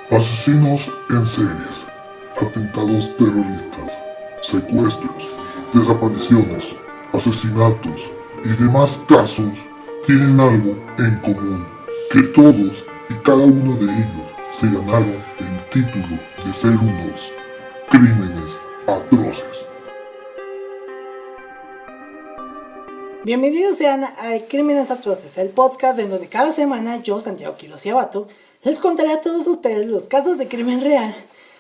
Asesinos en series, atentados terroristas, secuestros, desapariciones, asesinatos y demás casos tienen algo en común, que todos y cada uno de ellos se ganaron el título de ser unos crímenes atroces. Bienvenidos sean a Crímenes Atroces, el podcast en donde cada semana yo, Santiago Quiroz y Abato, les contaré a todos ustedes los casos de crimen real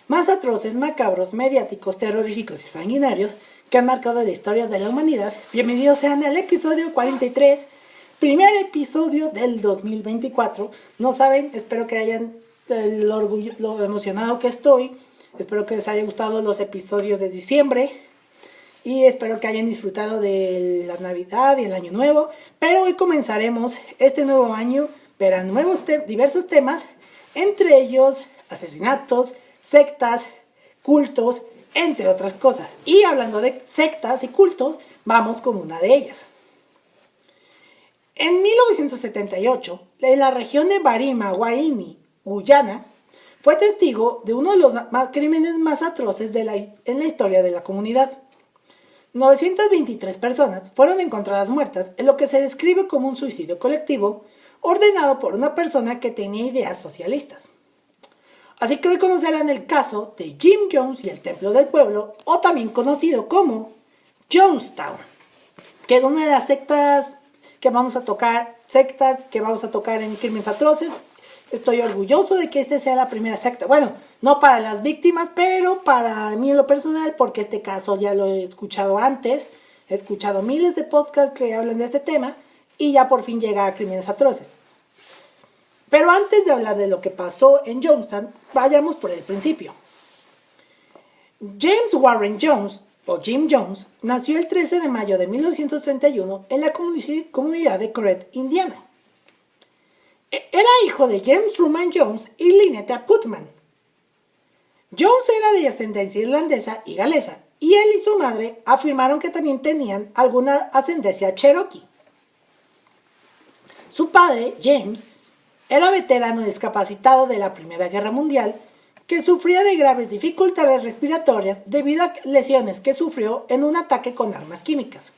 más atroces, macabros, mediáticos, terroríficos y sanguinarios que han marcado la historia de la humanidad. Bienvenidos sean al episodio 43, primer episodio del 2024. No saben, espero que hayan lo emocionado que estoy, espero que les haya gustado los episodios de diciembre. Y espero que hayan disfrutado de la Navidad y el Año Nuevo. Pero hoy comenzaremos este nuevo año. Verán diversos temas. Entre ellos asesinatos, sectas, cultos, entre otras cosas. Y hablando de sectas y cultos, vamos con una de ellas. En 1978, en la región de Barima, Guaini, Guyana, fue testigo de uno de los crímenes más atroces en la historia de la comunidad. 923 personas fueron encontradas muertas en lo que se describe como un suicidio colectivo ordenado por una persona que tenía ideas socialistas. Así que hoy conocerán el caso de Jim Jones y el Templo del Pueblo, o también conocido como Jonestown, que es una de las sectas que vamos a tocar en Crímenes Atroces. Estoy orgulloso de que esta sea la primera secta. Bueno, no para las víctimas, pero para mí en lo personal, porque este caso ya lo he escuchado antes. He escuchado miles de podcasts que hablan de este tema y ya por fin llega a Crímenes Atroces. Pero antes de hablar de lo que pasó en Jonestown, vayamos por el principio. James Warren Jones, o Jim Jones, nació el 13 de mayo de 1931 en la comunidad de Crete, Indiana. Era hijo de James Truman Jones y Lynetta Putnam. Jones era de ascendencia irlandesa y galesa, y él y su madre afirmaron que también tenían alguna ascendencia cherokee. Su padre, James, era veterano discapacitado de la Primera Guerra Mundial, que sufría de graves dificultades respiratorias debido a lesiones que sufrió en un ataque con armas químicas.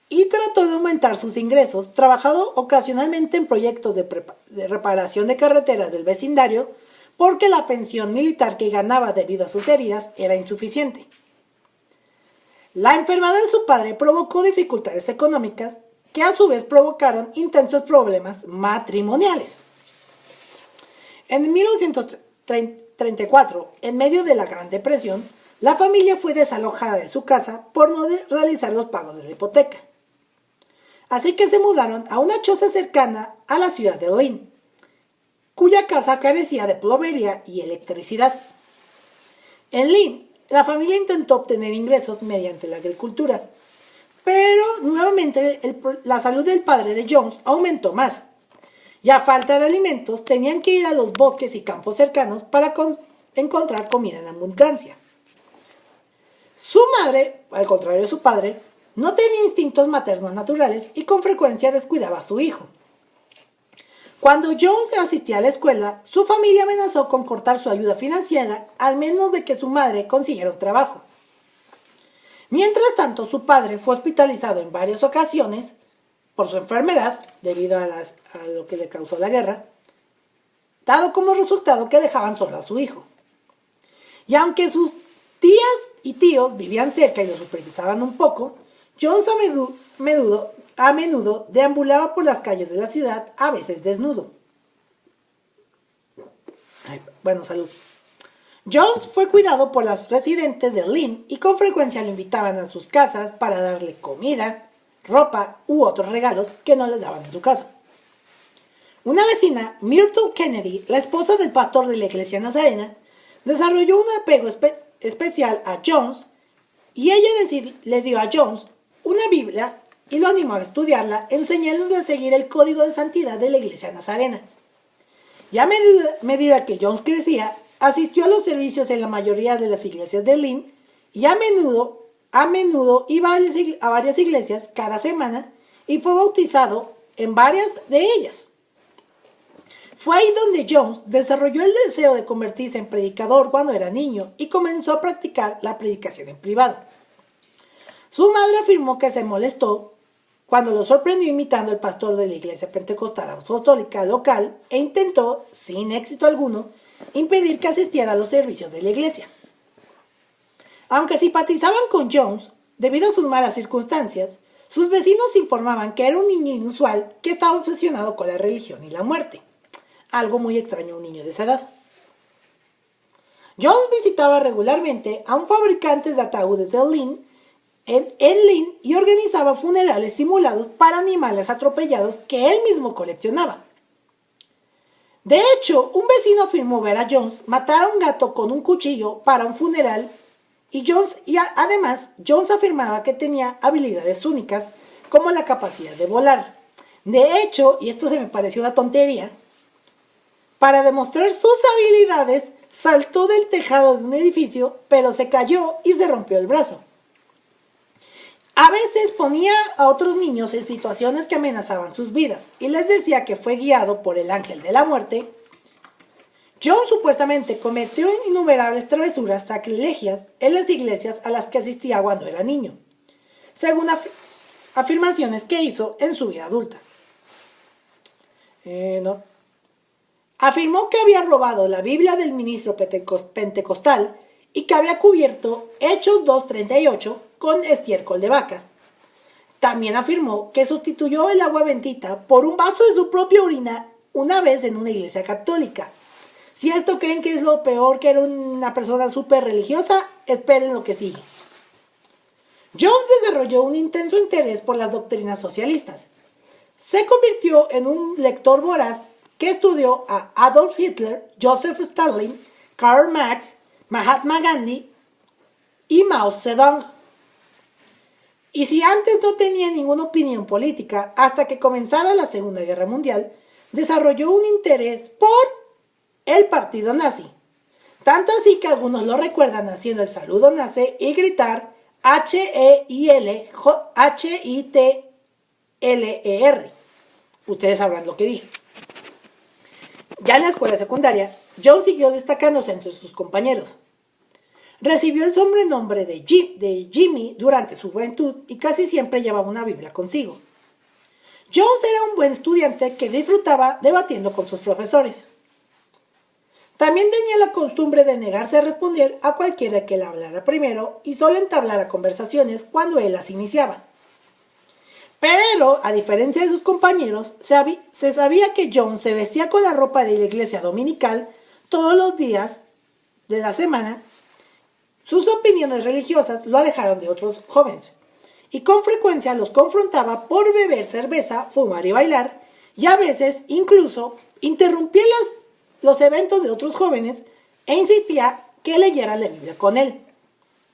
Y trató de aumentar sus ingresos, trabajando ocasionalmente en proyectos de reparación de carreteras del vecindario, porque la pensión militar que ganaba debido a sus heridas era insuficiente. La enfermedad de su padre provocó dificultades económicas, que a su vez provocaron intensos problemas matrimoniales. En 1934, en medio de la Gran Depresión, la familia fue desalojada de su casa por no realizar los pagos de la hipoteca. Así que se mudaron a una choza cercana a la ciudad de Lynn, cuya casa carecía de plomería y electricidad. En Lynn, la familia intentó obtener ingresos mediante la agricultura, pero nuevamente la salud del padre de Jones aumentó más, y a falta de alimentos tenían que ir a los bosques y campos cercanos para encontrar comida en abundancia. Su madre, al contrario de su padre, no tenía instintos maternos naturales y con frecuencia descuidaba a su hijo. Cuando Jones asistía a la escuela, su familia amenazó con cortar su ayuda financiera al menos de que su madre consiguiera un trabajo. Mientras tanto, su padre fue hospitalizado en varias ocasiones por su enfermedad, debido a lo que le causó la guerra, dado como resultado que dejaban solo a su hijo. Y aunque sus tías y tíos vivían cerca y lo supervisaban un poco, Jones a menudo deambulaba por las calles de la ciudad, a veces desnudo. Salud. Jones fue cuidado por las residentes de Lynn y con frecuencia lo invitaban a sus casas para darle comida, ropa u otros regalos que no les daban en su casa. Una vecina, Myrtle Kennedy, la esposa del pastor de la iglesia nazarena, desarrolló un apego especial a Jones y ella le dio a Jones una Biblia y lo animó a estudiarla, enseñándole a seguir el código de santidad de la iglesia nazarena. Y a medida que Jones crecía, asistió a los servicios en la mayoría de las iglesias de Lynn y a menudo iba a varias iglesias cada semana y fue bautizado en varias de ellas. Fue ahí donde Jones desarrolló el deseo de convertirse en predicador cuando era niño y comenzó a practicar la predicación en privado. Su madre afirmó que se molestó cuando lo sorprendió imitando al pastor de la iglesia pentecostal apostólica local e intentó, sin éxito alguno, impedir que asistiera a los servicios de la iglesia. Aunque simpatizaban con Jones, debido a sus malas circunstancias, sus vecinos informaban que era un niño inusual que estaba obsesionado con la religión y la muerte. Algo muy extraño a un niño de esa edad. Jones visitaba regularmente a un fabricante de ataúdes de Lynn en Lynn y organizaba funerales simulados para animales atropellados que él mismo coleccionaba. De hecho, un vecino afirmó ver a Jones matar a un gato con un cuchillo para un funeral además Jones afirmaba que tenía habilidades únicas como la capacidad de volar. De hecho, y esto se me pareció una tontería, para demostrar sus habilidades saltó del tejado de un edificio, pero se cayó y se rompió el brazo. A veces ponía a otros niños en situaciones que amenazaban sus vidas y les decía que fue guiado por el ángel de la muerte. Jones supuestamente cometió innumerables travesuras sacrilegias en las iglesias a las que asistía cuando era niño, según afirmaciones que hizo en su vida adulta. Afirmó que había robado la Biblia del ministro pentecostal y que había cubierto Hechos 2:38 con estiércol de vaca. También afirmó que sustituyó el agua bendita por un vaso de su propia orina una vez en una iglesia católica. Si esto creen que es lo peor, que era una persona súper religiosa, esperen lo que sigue. Jones desarrolló un intenso interés por las doctrinas socialistas. Se convirtió en un lector voraz que estudió a Adolf Hitler, Joseph Stalin, Karl Marx, Mahatma Gandhi y Mao Zedong. Y si antes no tenía ninguna opinión política, hasta que comenzara la Segunda Guerra Mundial, desarrolló un interés por el partido nazi. Tanto así que algunos lo recuerdan haciendo el saludo nazi y gritar H-E-I-L-H-I-T-L-E-R. Ustedes sabrán lo que dije. Ya en la escuela secundaria, Jones siguió destacándose entre sus compañeros. Recibió el sobrenombre de Jimmy durante su juventud y casi siempre llevaba una Biblia consigo. Jones era un buen estudiante que disfrutaba debatiendo con sus profesores. También tenía la costumbre de negarse a responder a cualquiera que le hablara primero y solo entablara conversaciones cuando él las iniciaba. Pero, a diferencia de sus compañeros, se sabía que Jones se vestía con la ropa de la iglesia dominical todos los días de la semana. Sus opiniones religiosas lo alejaron de otros jóvenes y con frecuencia los confrontaba por beber cerveza, fumar y bailar, y a veces incluso interrumpía los eventos de otros jóvenes e insistía que leyeran la Biblia con él.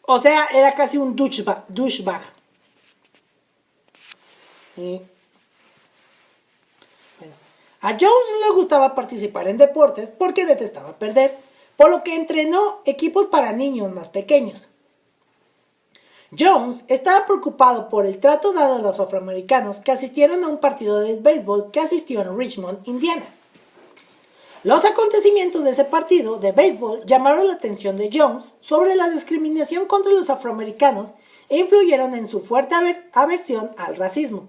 O sea, era casi un douchebag. Bueno. A Jones no le gustaba participar en deportes porque detestaba perder, por lo que entrenó equipos para niños más pequeños. Jones estaba preocupado por el trato dado a los afroamericanos que asistieron a un partido de béisbol que asistió en Richmond, Indiana. Los acontecimientos de ese partido de béisbol llamaron la atención de Jones sobre la discriminación contra los afroamericanos e influyeron en su fuerte aversión al racismo.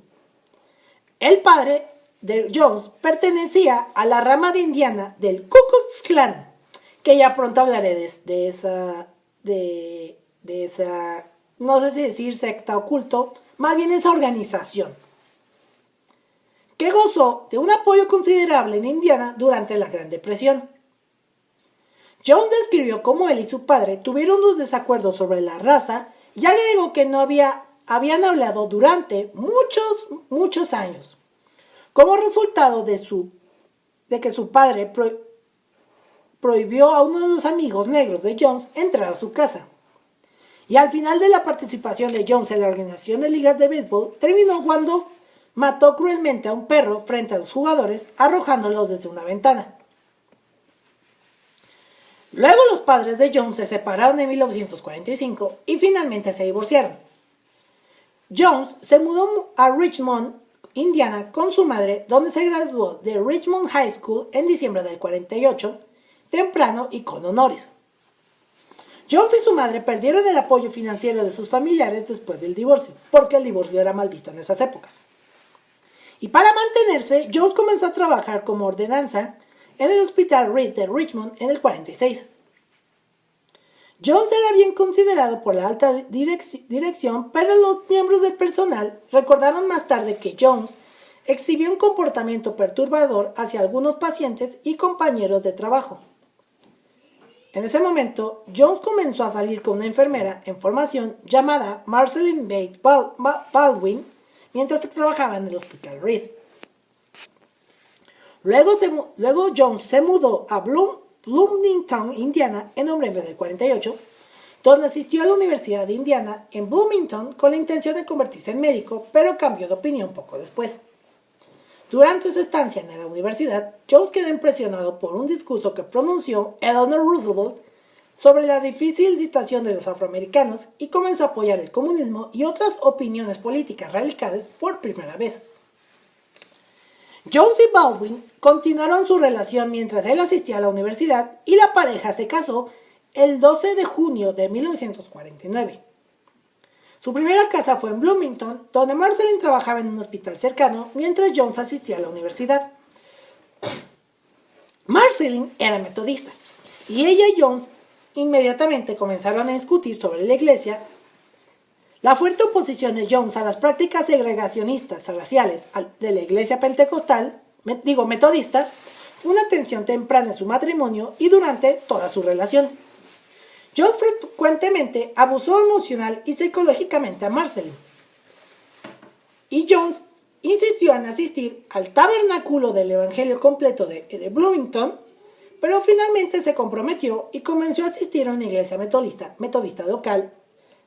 El padre de Jones pertenecía a la rama de Indiana del Ku Klux Klan, que ya pronto hablaré de esa, no sé si decir secta o culto, más bien esa organización, que gozó de un apoyo considerable en Indiana durante la Gran Depresión. Jones describió cómo él y su padre tuvieron unos desacuerdos sobre la raza y agregó que no habían hablado durante muchos años, como resultado de que su padre prohibió a uno de los amigos negros de Jones entrar a su casa. Y al final de la participación de Jones en la organización de ligas de béisbol, terminó cuando mató cruelmente a un perro frente a los jugadores, arrojándolos desde una ventana. Luego los padres de Jones se separaron en 1945 y finalmente se divorciaron. Jones se mudó a Richmond Indiana, con su madre, donde se graduó de Richmond High School en diciembre del 48, temprano y con honores. Jones y su madre perdieron el apoyo financiero de sus familiares después del divorcio, porque el divorcio era mal visto en esas épocas. Y para mantenerse, Jones comenzó a trabajar como ordenanza en el Hospital Reed de Richmond en el 46. Jones era bien considerado por la alta dirección, pero los miembros del personal recordaron más tarde que Jones exhibió un comportamiento perturbador hacia algunos pacientes y compañeros de trabajo. En ese momento, Jones comenzó a salir con una enfermera en formación llamada Marceline Bates Baldwin mientras trabajaba en el Hospital Reed. Luego Jones se mudó a Bloomington, Indiana, en noviembre del 48, donde asistió a la Universidad de Indiana en Bloomington con la intención de convertirse en médico, pero cambió de opinión poco después. Durante su estancia en la universidad, Jones quedó impresionado por un discurso que pronunció Eleanor Roosevelt sobre la difícil situación de los afroamericanos y comenzó a apoyar el comunismo y otras opiniones políticas radicales por primera vez. Jones y Baldwin continuaron su relación mientras él asistía a la universidad y la pareja se casó el 12 de junio de 1949. Su primera casa fue en Bloomington, donde Marceline trabajaba en un hospital cercano mientras Jones asistía a la universidad. Marceline era metodista y ella y Jones inmediatamente comenzaron a discutir sobre la iglesia. La fuerte oposición de Jones a las prácticas segregacionistas raciales de la iglesia metodista, una tensión temprana en su matrimonio y durante toda su relación. Jones frecuentemente abusó emocional y psicológicamente a Marceline. Y Jones insistió en asistir al tabernáculo del Evangelio completo de Bloomington, pero finalmente se comprometió y comenzó a asistir a una iglesia metodista local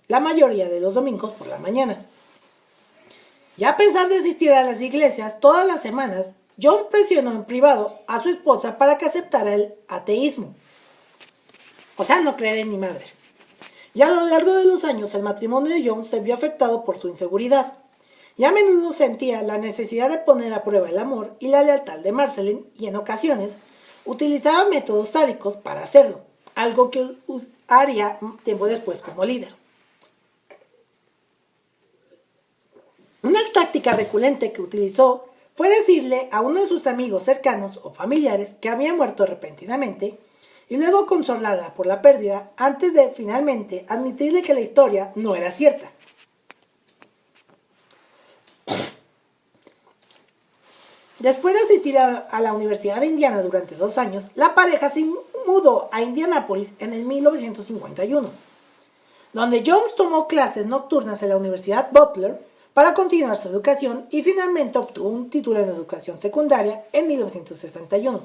la mayoría de los domingos por la mañana. Y a pesar de asistir a las iglesias todas las semanas, Jones presionó en privado a su esposa para que aceptara el ateísmo. O sea, no creer en ni madres. Y a lo largo de los años, el matrimonio de Jones se vio afectado por su inseguridad. Y a menudo sentía la necesidad de poner a prueba el amor y la lealtad de Marceline, y en ocasiones utilizaba métodos sádicos para hacerlo, algo que haría tiempo después como líder. Una táctica recurrente que utilizó fue decirle a uno de sus amigos cercanos o familiares que había muerto repentinamente y luego consolarla por la pérdida antes de finalmente admitirle que la historia no era cierta. Después de asistir a la Universidad de Indiana durante 2 años, la pareja se mudó a Indianápolis en el 1951, donde Jones tomó clases nocturnas en la Universidad Butler para continuar su educación y finalmente obtuvo un título en educación secundaria en 1961.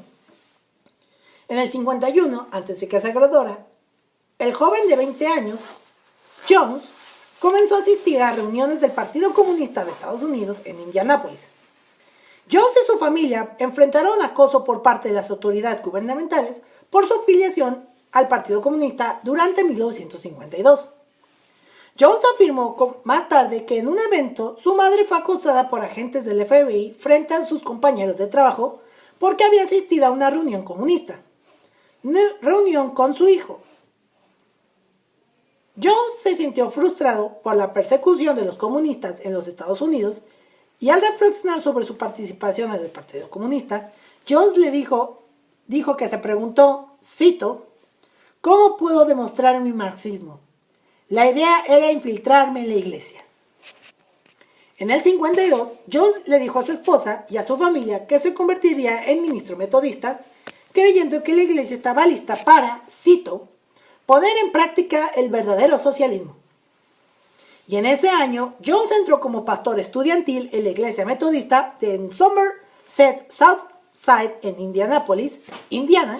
En el 51, antes de que se graduara, el joven de 20 años, Jones, comenzó a asistir a reuniones del Partido Comunista de Estados Unidos en Indianápolis. Jones y su familia enfrentaron acoso por parte de las autoridades gubernamentales por su afiliación al Partido Comunista durante 1952. Jones afirmó más tarde que en un evento su madre fue acosada por agentes del FBI frente a sus compañeros de trabajo porque había asistido a una reunión comunista, una reunión con su hijo. Jones se sintió frustrado por la persecución de los comunistas en los Estados Unidos y al reflexionar sobre su participación en el Partido Comunista, Jones le dijo que se preguntó, cito, ¿cómo puedo demostrar mi marxismo? La idea era infiltrarme en la iglesia. En el 52, Jones le dijo a su esposa y a su familia que se convertiría en ministro metodista, creyendo que la iglesia estaba lista para, cito, poner en práctica el verdadero socialismo. Y en ese año, Jones entró como pastor estudiantil en la iglesia metodista de Somerset Southside en Indianápolis, Indiana,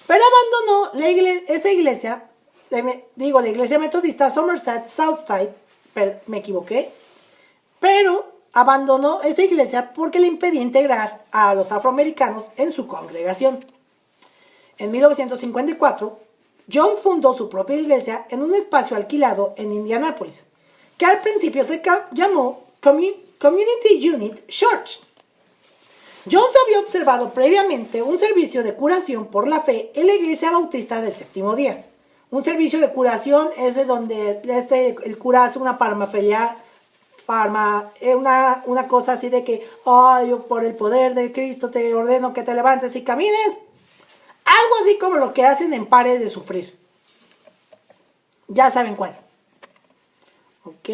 pero abandonó la iglesia metodista Somerset Southside, pero abandonó esa iglesia porque le impedía integrar a los afroamericanos en su congregación. En 1954, Jones fundó su propia iglesia en un espacio alquilado en Indianápolis, que al principio se llamó Community Unit Church. Jones había observado previamente un servicio de curación por la fe en la Iglesia Bautista del Séptimo Día. Un servicio de curación es de donde el cura hace una una cosa así de que, yo por el poder de Cristo te ordeno que te levantes y camines. Algo así como lo que hacen en Pare de Sufrir. Ya saben cuál. Ok.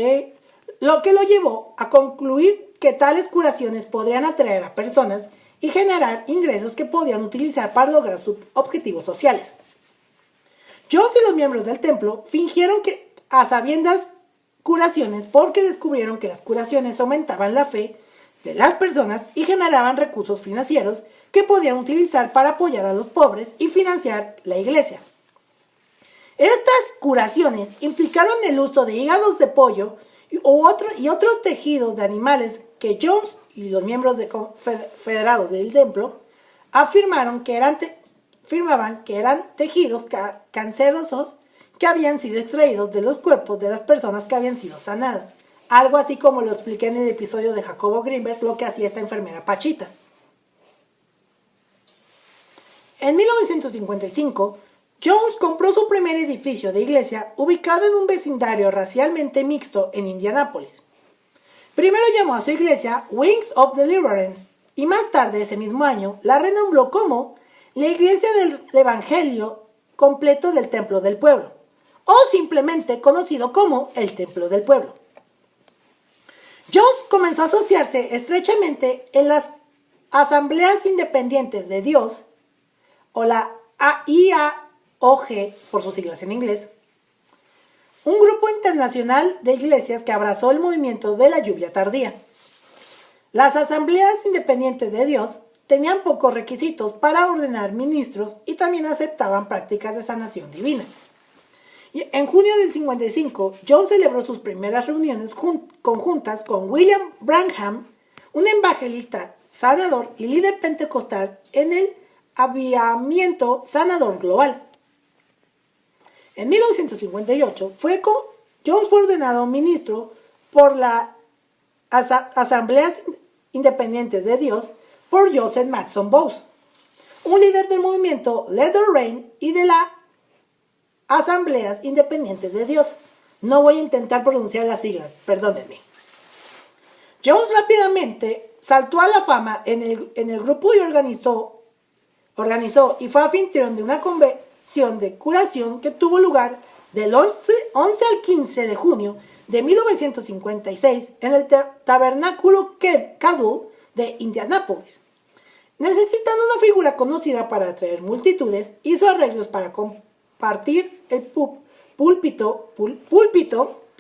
Lo que lo llevó a concluir que tales curaciones podrían atraer a personas y generar ingresos que podían utilizar para lograr sus objetivos sociales. Jones y los miembros del templo fingieron que a sabiendas curaciones porque descubrieron que las curaciones aumentaban la fe de las personas y generaban recursos financieros que podían utilizar para apoyar a los pobres y financiar la iglesia. Estas curaciones implicaron el uso de hígados de pollo y otros tejidos de animales que Jones y los miembros federados del templo afirmaban que eran tejidos cancerosos que habían sido extraídos de los cuerpos de las personas que habían sido sanadas. Algo así como lo expliqué en el episodio de Jacobo Greenberg, lo que hacía esta enfermera Pachita. En 1955, Jones compró su primer edificio de iglesia ubicado en un vecindario racialmente mixto en Indianápolis. Primero llamó a su iglesia Wings of Deliverance y más tarde ese mismo año la renombró como la Iglesia del Evangelio Completo del Templo del Pueblo, o simplemente conocido como el Templo del Pueblo. Jones comenzó a asociarse estrechamente en las Asambleas Independientes de Dios, o la IAOG por sus siglas en inglés, un grupo internacional de iglesias que abrazó el movimiento de la lluvia tardía. Las Asambleas Independientes de Dios tenían pocos requisitos para ordenar ministros y también aceptaban prácticas de sanación divina. Y en junio del 55, Jones celebró sus primeras reuniones conjuntas con William Branham, un evangelista sanador y líder pentecostal en el Avivamiento Sanador Global. En 1958, Jones fue ordenado ministro por las Asambleas Independientes de Dios por Joseph Matson Bowes, un líder del movimiento Let There Rain y de las Asambleas Independientes de Dios. No voy a intentar pronunciar las siglas, perdónenme. Jones rápidamente saltó a la fama en el grupo y organizó y fue anfitrión de una convención de curación que tuvo lugar del 11 al 15 de junio de 1956 en el Tabernáculo Cadwell de Indianápolis. Necesitando una figura conocida para atraer multitudes, hizo arreglos para compartir el púlpito,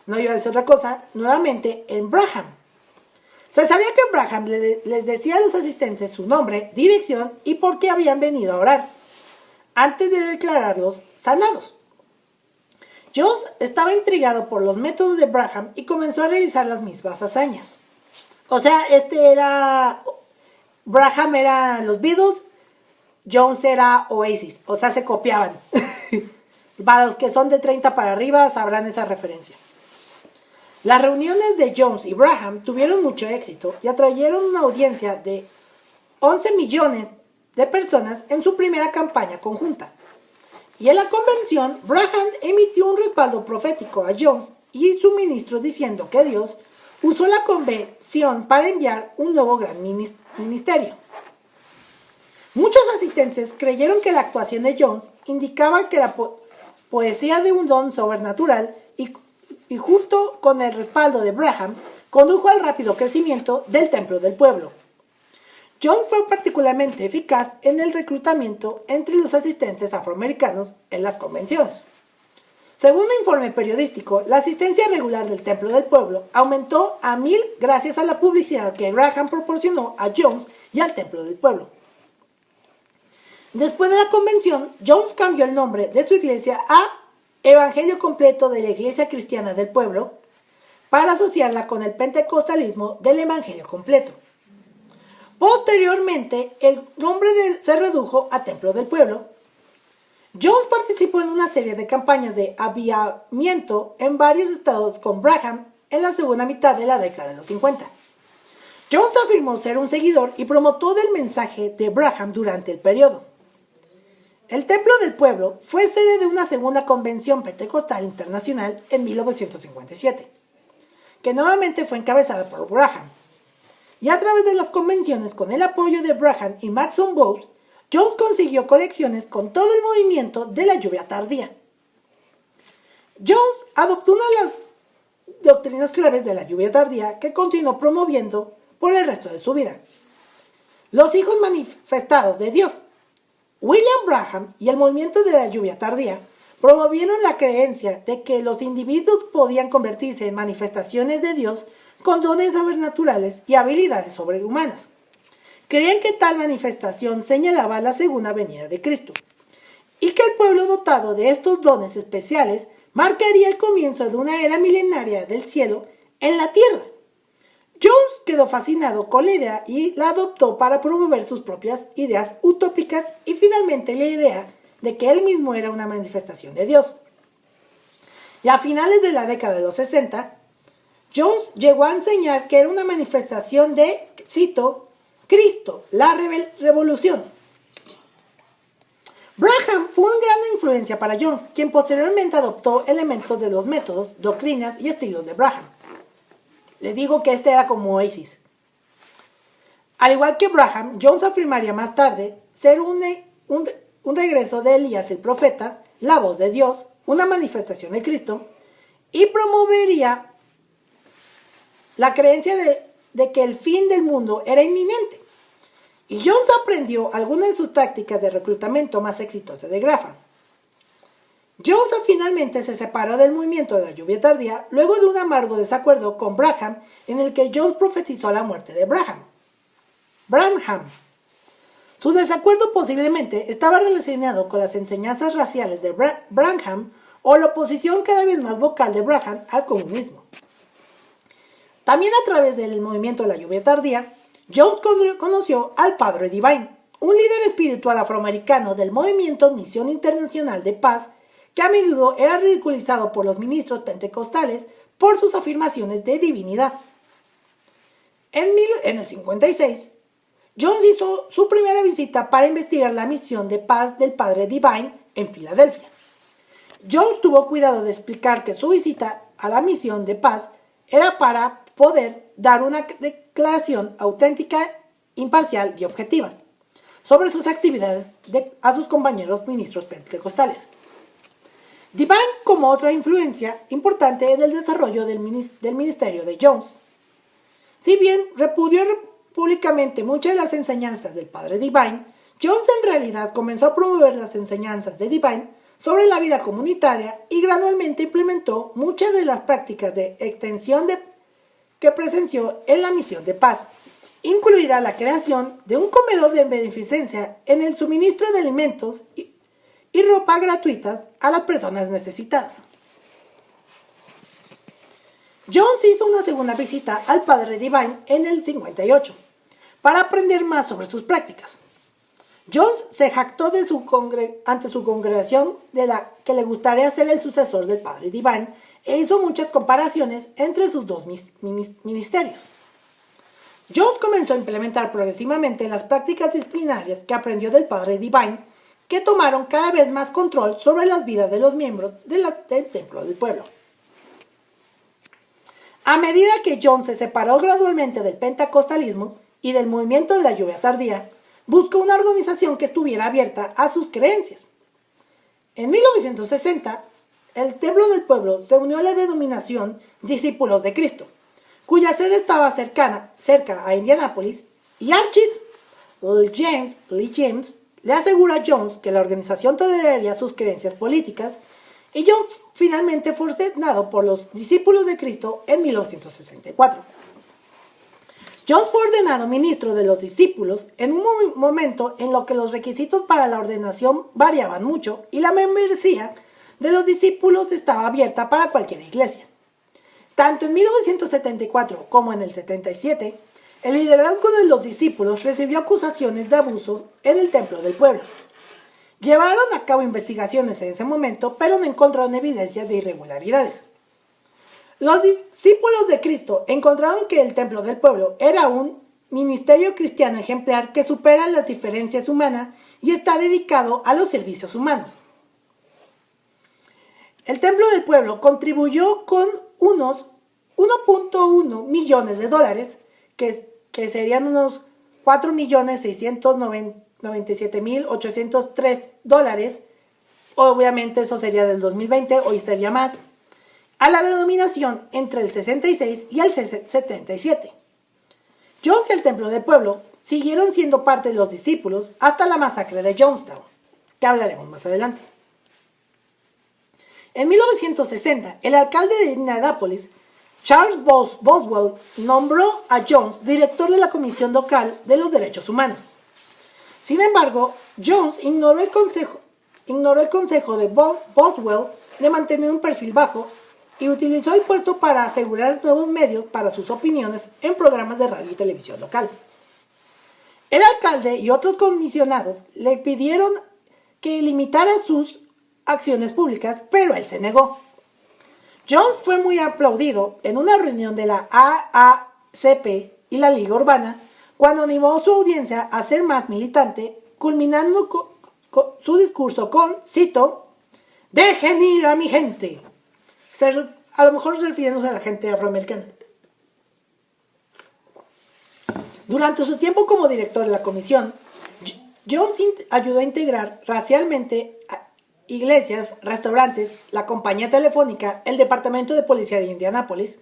no iba a decir otra cosa, nuevamente en Branham. Se sabía que Branham les decía a los asistentes su nombre, dirección y por qué habían venido a orar, antes de declararlos sanados. Jones estaba intrigado por los métodos de Branham y comenzó a realizar las mismas hazañas. O sea, Branham era los Beatles, Jones era Oasis, o sea, se copiaban. Para los que son de 30 para arriba sabrán esa referencia. Las reuniones de Jones y Branham tuvieron mucho éxito y atrayeron una audiencia de 11 millones de personas en su primera campaña conjunta. Y en la convención, Branham emitió un respaldo profético a Jones y su ministro diciendo que Dios usó la convención para enviar un nuevo gran ministerio. Muchos asistentes creyeron que la actuación de Jones indicaba que la poesía de un don sobrenatural y junto con el respaldo de Branham condujo al rápido crecimiento del Templo del Pueblo. Jones fue particularmente eficaz en el reclutamiento entre los asistentes afroamericanos en las convenciones. Según un informe periodístico, la asistencia regular del Templo del Pueblo aumentó a 1,000 gracias a la publicidad que Branham proporcionó a Jones y al Templo del Pueblo. Después de la convención, Jones cambió el nombre de su iglesia a Evangelio Completo de la Iglesia Cristiana del Pueblo para asociarla con el pentecostalismo del Evangelio Completo. Posteriormente, el nombre se redujo a Templo del Pueblo. Jones participó en una serie de campañas de avivamiento en varios estados con Branham en la segunda mitad de la década de los 50. Jones afirmó ser un seguidor y promotor del mensaje de Branham durante el periodo. El Templo del Pueblo fue sede de una segunda convención pentecostal internacional en 1957, que nuevamente fue encabezada por Branham. Y a través de las convenciones con el apoyo de Branham y Maxson Bowes, Jones consiguió conexiones con todo el movimiento de la lluvia tardía. Jones adoptó una de las doctrinas claves de la lluvia tardía que continuó promoviendo por el resto de su vida: los hijos manifestados de Dios. William Branham y el movimiento de la lluvia tardía promovieron la creencia de que los individuos podían convertirse en manifestaciones de Dios con dones sobrenaturales y habilidades sobrehumanas. Creían que tal manifestación señalaba la segunda venida de Cristo, y que el pueblo dotado de estos dones especiales marcaría el comienzo de una era milenaria del cielo en la tierra. Jones quedó fascinado con la idea y la adoptó para promover sus propias ideas utópicas y finalmente la idea de que él mismo era una manifestación de Dios. Y a finales de la década de los 60, Jones llegó a enseñar que era una manifestación de, cito, Cristo, la revolución. Branham fue una gran influencia para Jones, quien posteriormente adoptó elementos de los métodos, doctrinas y estilos de Branham. Le digo que este era como Oasis. Al igual que Branham, Jones afirmaría más tarde ser un regreso de Elías el profeta, la voz de Dios, una manifestación de Cristo, y promovería la creencia de que el fin del mundo era inminente. Y Jones aprendió algunas de sus tácticas de reclutamiento más exitosas de Branham. Jones finalmente se separó del movimiento de la lluvia tardía luego de un amargo desacuerdo con Branham en el que Jones profetizó la muerte de Branham. Su desacuerdo posiblemente estaba relacionado con las enseñanzas raciales de Branham o la oposición cada vez más vocal de Branham al comunismo. También a través del movimiento de la lluvia tardía, Jones conoció al Padre Divine, un líder espiritual afroamericano del movimiento Misión Internacional de Paz, que a menudo era ridiculizado por los ministros pentecostales por sus afirmaciones de divinidad. En el 56, Jones hizo su primera visita para investigar la misión de paz del Padre Divine en Filadelfia. Jones tuvo cuidado de explicar que su visita a la misión de paz era para poder dar una declaración auténtica, imparcial y objetiva sobre sus actividades a sus compañeros ministros pentecostales. Divine como otra influencia importante del desarrollo del ministerio de Jones. Si bien repudió públicamente muchas de las enseñanzas del Padre Divine, Jones en realidad comenzó a promover las enseñanzas de Divine sobre la vida comunitaria y gradualmente implementó muchas de las prácticas de extensión que presenció en la misión de paz, incluida la creación de un comedor de beneficencia en el suministro de alimentos y ropa gratuitas a las personas necesitadas. Jones hizo una segunda visita al Padre Divine en el 58 para aprender más sobre sus prácticas. Jones se jactó ante su congregación de la que le gustaría ser el sucesor del Padre Divine e hizo muchas comparaciones entre sus dos ministerios. Jones comenzó a implementar progresivamente las prácticas disciplinarias que aprendió del Padre Divine, que tomaron cada vez más control sobre las vidas de los miembros del Templo del Pueblo. A medida que Jones se separó gradualmente del pentecostalismo y del movimiento de la lluvia tardía, buscó una organización que estuviera abierta a sus creencias. En 1960, el Templo del Pueblo se unió a la denominación Discípulos de Cristo, cuya sede estaba cerca a Indianápolis, y Archie James le asegura a Jones que la organización toleraría sus creencias políticas, y Jones finalmente fue ordenado por los Discípulos de Cristo en 1964. Jones fue ordenado ministro de los discípulos en un momento en lo que los requisitos para la ordenación variaban mucho y la membresía de los discípulos estaba abierta para cualquier iglesia. Tanto en 1974 como en el 77, el liderazgo de los discípulos recibió acusaciones de abuso en el Templo del Pueblo. Llevaron a cabo investigaciones en ese momento, pero no encontraron evidencias de irregularidades. Los discípulos de Cristo encontraron que el Templo del Pueblo era un ministerio cristiano ejemplar que supera las diferencias humanas y está dedicado a los servicios humanos. El Templo del Pueblo contribuyó con unos 1.1 millones de dólares, que serían unos 4.697.803 dólares. Obviamente eso sería del 2020, hoy sería más, a la denominación entre el 66 y el 77. Jones y el Templo del Pueblo siguieron siendo parte de los discípulos hasta la masacre de Jonestown, que hablaremos más adelante. En 1960, el alcalde de Indianápolis, Charles Boswell, nombró a Jones director de la Comisión Local de los Derechos Humanos. Sin embargo, Jones ignoró el consejo de Boswell de mantener un perfil bajo y utilizó el puesto para asegurar nuevos medios para sus opiniones en programas de radio y televisión local. El alcalde y otros comisionados le pidieron que limitara sus acciones públicas, pero él se negó. Jones fue muy aplaudido en una reunión de la AACP y la Liga Urbana cuando animó a su audiencia a ser más militante, culminando su discurso con, cito, "Dejen ir a mi gente", a lo mejor refiriéndose a la gente afroamericana. Durante su tiempo como director de la comisión, Jones ayudó a integrar racialmente a iglesias, restaurantes, la compañía telefónica, el departamento de policía de Indianápolis,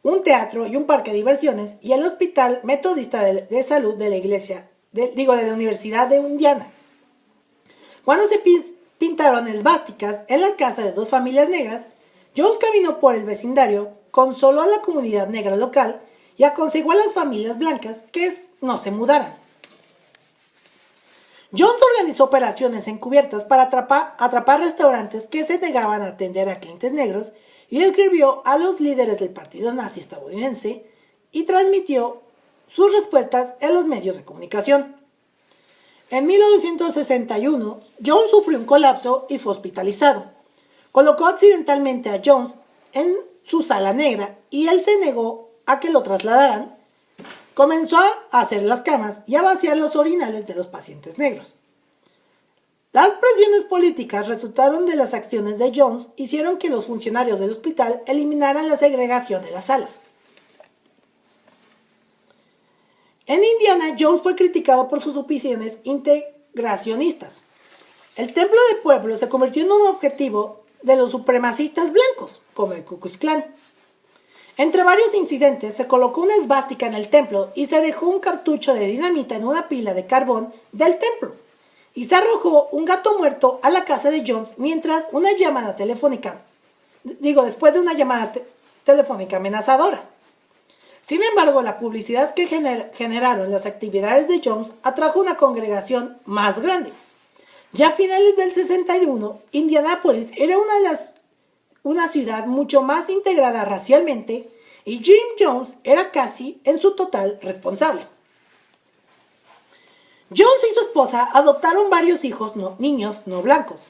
un teatro y un parque de diversiones y el hospital metodista de salud de la de la Universidad de Indiana. Cuando se pintaron esvásticas en las casas de dos familias negras, Jones caminó por el vecindario, consoló a la comunidad negra local y aconsejó a las familias blancas que no se mudaran. Jones organizó operaciones encubiertas para atrapar restaurantes que se negaban a atender a clientes negros y escribió a los líderes del partido nazi estadounidense y transmitió sus respuestas en los medios de comunicación. En 1961, Jones sufrió un colapso y fue hospitalizado. Colocó accidentalmente a Jones en su sala negra y él se negó a que lo trasladaran. Comenzó a hacer las camas y a vaciar los orinales de los pacientes negros. Las presiones políticas resultaron de las acciones de Jones hicieron que los funcionarios del hospital eliminaran la segregación de las salas. En Indiana, Jones fue criticado por sus opiniones integracionistas. El Templo del Pueblo se convirtió en un objetivo de los supremacistas blancos, como el Ku Klux Klan. Entre varios incidentes, se colocó una esvástica en el templo y se dejó un cartucho de dinamita en una pila de carbón del templo. Y se arrojó un gato muerto a la casa de Jones después de una llamada telefónica amenazadora. Sin embargo, la publicidad que generaron las actividades de Jones atrajo una congregación más grande. Ya a finales del 61, Indianápolis era una ciudad mucho más integrada racialmente y Jim Jones era casi en su total responsable. Jones y su esposa adoptaron varios niños no blancos.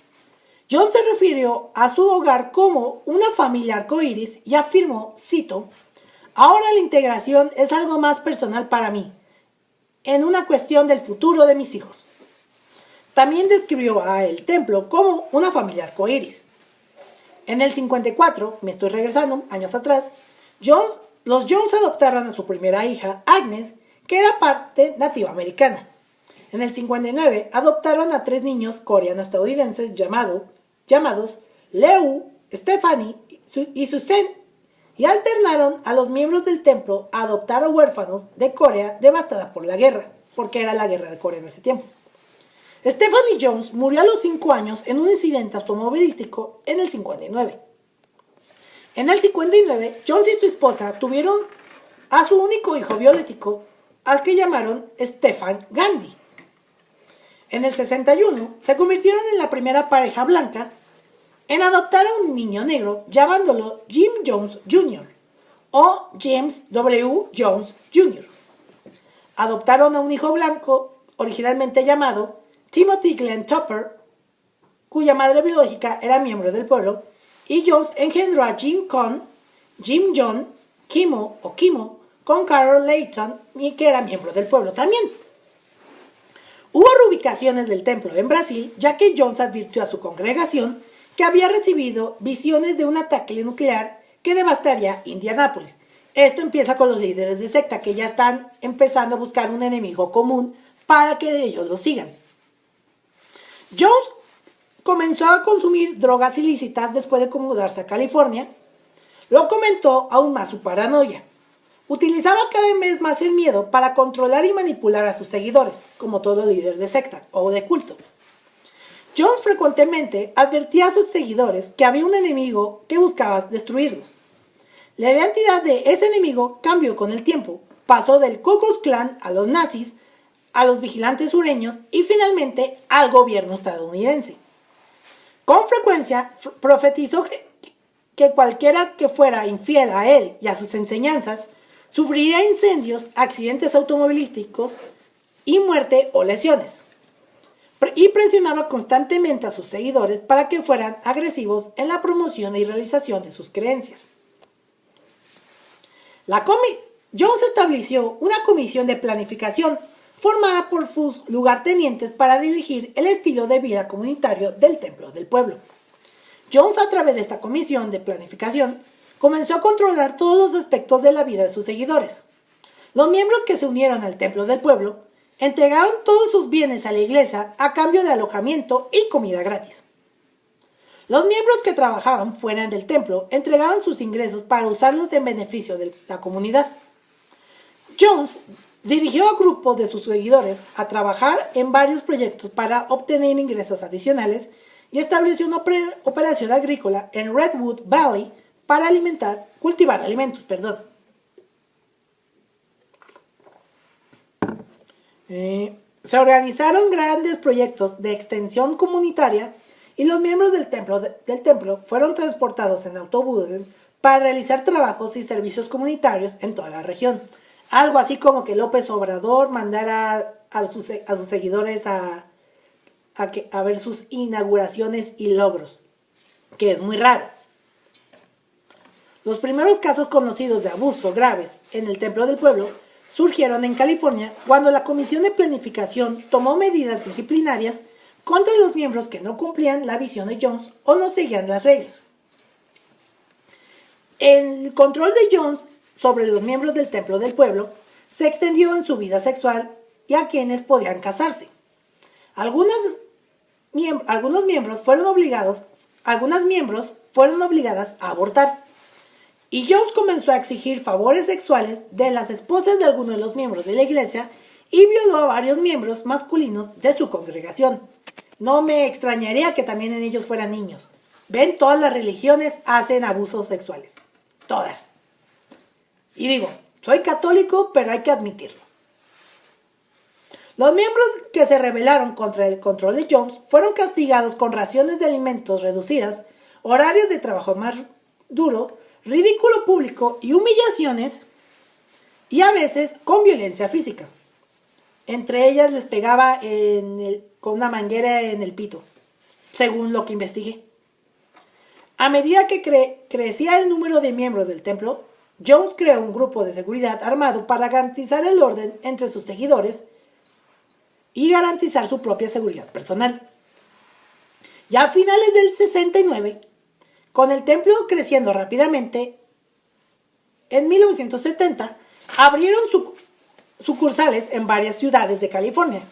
Jones se refirió a su hogar como una familia arcoíris y afirmó, cito, "Ahora la integración es algo más personal para mí, en una cuestión del futuro de mis hijos". También describió a el templo como una familia arcoíris. En el 54, me estoy regresando años atrás, los Jones adoptaron a su primera hija, Agnes, que era parte nativa americana. En el 59, adoptaron a 3 niños coreano-estadounidenses llamados Leu, Stephanie y Suzanne, y alternaron a los miembros del templo a adoptar a huérfanos de Corea devastada por la guerra, porque era la guerra de Corea en ese tiempo. Stephanie Jones murió a los 5 años en un incidente automovilístico en el 59. En el 59, Jones y su esposa tuvieron a su único hijo biológico, al que llamaron Stephan Gandhi. En el 61, se convirtieron en la primera pareja blanca en adoptar a un niño negro llamándolo Jim Jones Jr. o James W. Jones Jr. Adoptaron a un hijo blanco originalmente llamado Timothy Glenn Tupper, cuya madre biológica era miembro del pueblo, y Jones engendró a Jim John, Kimo, con Carol Layton, que era miembro del pueblo también. Hubo reubicaciones del templo en Brasil, ya que Jones advirtió a su congregación que había recibido visiones de un ataque nuclear que devastaría Indianápolis. Esto empieza con los líderes de secta, que ya están empezando a buscar un enemigo común para que ellos lo sigan. Jones comenzó a consumir drogas ilícitas después de mudarse a California. Lo comentó aún más su paranoia. Utilizaba cada vez más el miedo para controlar y manipular a sus seguidores, como todo líder de secta o de culto. Jones frecuentemente advertía a sus seguidores que había un enemigo que buscaba destruirlos. La identidad de ese enemigo cambió con el tiempo. Pasó del Ku Klux Klan a los nazis, a los vigilantes sureños y finalmente al gobierno estadounidense. Con frecuencia profetizó que cualquiera que fuera infiel a él y a sus enseñanzas sufriría incendios, accidentes automovilísticos y muerte o lesiones. Y presionaba constantemente a sus seguidores para que fueran agresivos en la promoción y realización de sus creencias. Jones estableció una comisión de planificación formada por sus lugartenientes para dirigir el estilo de vida comunitario del templo del pueblo. Jones, a través de esta comisión de planificación, comenzó a controlar todos los aspectos de la vida de sus seguidores. Los miembros que se unieron al templo del pueblo entregaron todos sus bienes a la iglesia a cambio de alojamiento y comida gratis. Los miembros que trabajaban fuera del templo entregaban sus ingresos para usarlos en beneficio de la comunidad. Jones dirigió a grupos de sus seguidores a trabajar en varios proyectos para obtener ingresos adicionales y estableció una operación agrícola en Redwood Valley para cultivar alimentos. Se organizaron grandes proyectos de extensión comunitaria y los miembros del templo fueron transportados en autobuses para realizar trabajos y servicios comunitarios en toda la región. Algo así como que López Obrador mandara a sus seguidores a ver sus inauguraciones y logros, que es muy raro. Los primeros casos conocidos de abuso graves en el templo del pueblo surgieron en California cuando la Comisión de Planificación tomó medidas disciplinarias contra los miembros que no cumplían la visión de Jones o no seguían las reglas. El control de Jones sobre los miembros del templo del pueblo se extendió en su vida sexual y a quienes podían casarse. Algunas miembros fueron obligadas a abortar. Y Jones comenzó a exigir favores sexuales de las esposas de algunos de los miembros de la iglesia y violó a varios miembros masculinos de su congregación. No me extrañaría que también en ellos fueran niños. Ven, todas las religiones hacen abusos sexuales. Todas. Y digo, soy católico, pero hay que admitirlo. Los miembros que se rebelaron contra el control de Jones fueron castigados con raciones de alimentos reducidas, horarios de trabajo más duro, ridículo público y humillaciones, y a veces con violencia física. Entre ellas les pegaba con una manguera en el pito, según lo que investigué. A medida que crecía el número de miembros del templo, Jones creó un grupo de seguridad armado para garantizar el orden entre sus seguidores y garantizar su propia seguridad personal. Ya a finales del 69, con el templo creciendo rápidamente, en 1970 abrieron sucursales en varias ciudades de California,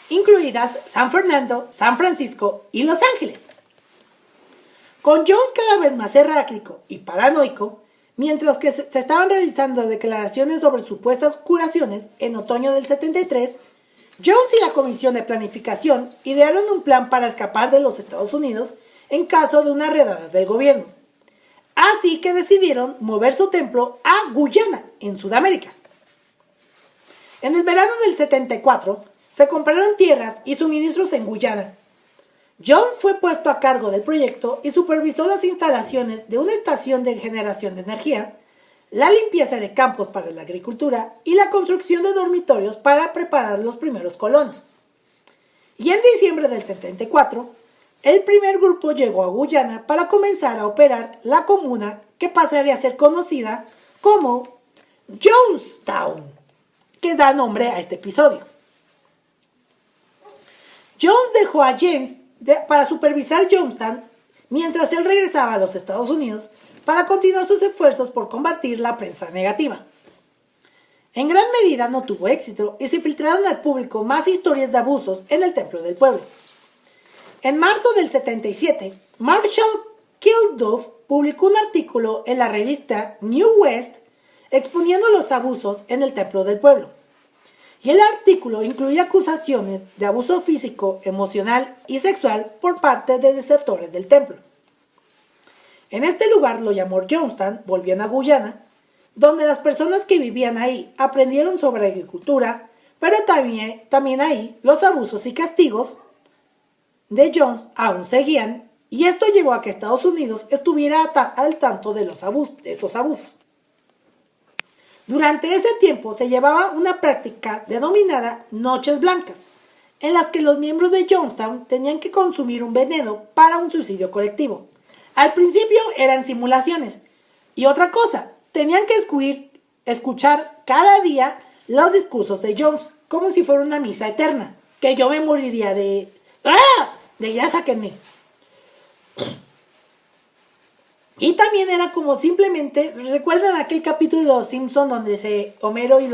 incluidas San Fernando, San Francisco y Los Ángeles. Con Jones cada vez más errático y paranoico, mientras que se estaban realizando declaraciones sobre supuestas curaciones en otoño del 73, Jones y la Comisión de Planificación idearon un plan para escapar de los Estados Unidos en caso de una redada del gobierno. Así que decidieron mover su templo a Guyana, en Sudamérica. En el verano del 74, se compraron tierras y suministros en Guyana. Jones fue puesto a cargo del proyecto y supervisó las instalaciones de una estación de generación de energía, la limpieza de campos para la agricultura y la construcción de dormitorios para preparar los primeros colonos. Y en diciembre del 74, el primer grupo llegó a Guyana para comenzar a operar la comuna que pasaría a ser conocida como Jonestown, que da nombre a este episodio. Jones dejó a James para supervisar Jonestown mientras él regresaba a los Estados Unidos para continuar sus esfuerzos por combatir la prensa negativa. En gran medida no tuvo éxito y se filtraron al público más historias de abusos en el templo del pueblo. En marzo del 77, Marshall Kilduff publicó un artículo en la revista New West exponiendo los abusos en el templo del pueblo. Y el artículo incluía acusaciones de abuso físico, emocional y sexual por parte de desertores del templo. En este lugar lo llamó Jonestown, volviendo a Guyana, donde las personas que vivían ahí aprendieron sobre agricultura, pero también ahí los abusos y castigos de Jones aún seguían, y esto llevó a que Estados Unidos estuviera al tanto de estos abusos. Durante ese tiempo se llevaba una práctica denominada noches blancas, en las que los miembros de Jonestown tenían que consumir un veneno para un suicidio colectivo. Al principio eran simulaciones. Y otra cosa, tenían que escuchar cada día los discursos de Jones, como si fuera una misa eterna, que yo me moriría de... ¡Ah! De ya sáquenme. Y también era como simplemente, ¿recuerdan aquel capítulo de Los Simpson donde Homero y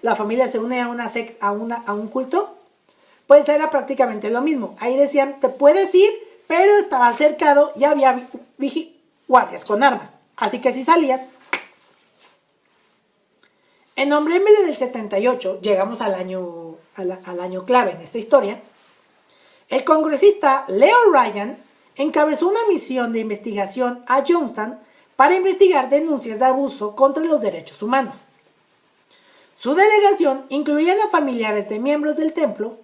la familia se une a una secta, a un culto? Pues era prácticamente lo mismo. Ahí decían, te puedes ir, pero estaba cercado y había guardias con armas. Así que si salías. En noviembre del 78, llegamos al año clave en esta historia, el congresista Leo Ryan encabezó una misión de investigación a Jonestown para investigar denuncias de abuso contra los derechos humanos. Su delegación incluía a familiares de miembros del templo,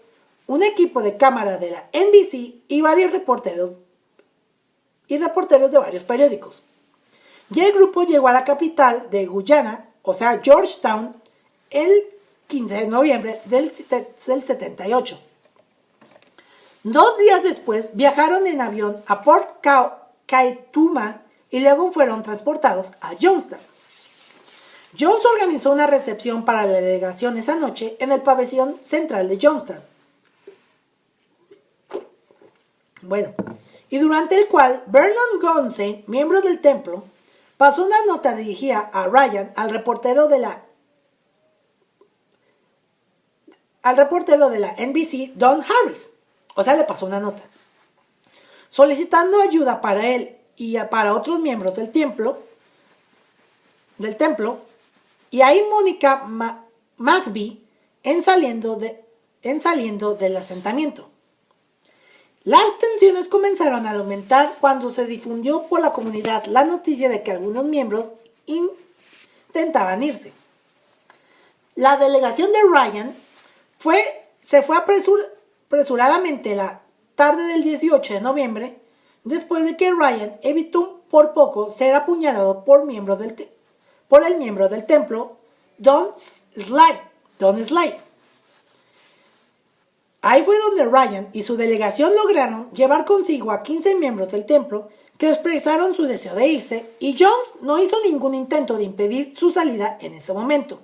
un equipo de cámara de la NBC y varios reporteros de varios periódicos. Y el grupo llegó a la capital de Guyana, o sea, Georgetown, el 15 de noviembre del 78. 2 días después viajaron en avión a Port Kaituma y luego fueron transportados a Jonestown. Jones organizó una recepción para la delegación esa noche en el pabellón central de Jonestown. Bueno, y durante el cual Vernon Gonsen, miembro del templo, pasó una nota dirigida a Ryan, al reportero de la NBC, Don Harris. O sea, le pasó una nota solicitando ayuda para él y para otros miembros del templo. Y ahí Mónica McBee en saliendo del asentamiento. Las tensiones comenzaron a aumentar cuando se difundió por la comunidad la noticia de que algunos miembros intentaban irse. La delegación de Ryan se fue apresuradamente la tarde del 18 de noviembre, después de que Ryan evitó por poco ser apuñalado por el miembro del templo, Don Sly. Ahí fue donde Ryan y su delegación lograron llevar consigo a 15 miembros del templo que expresaron su deseo de irse, y Jones no hizo ningún intento de impedir su salida en ese momento.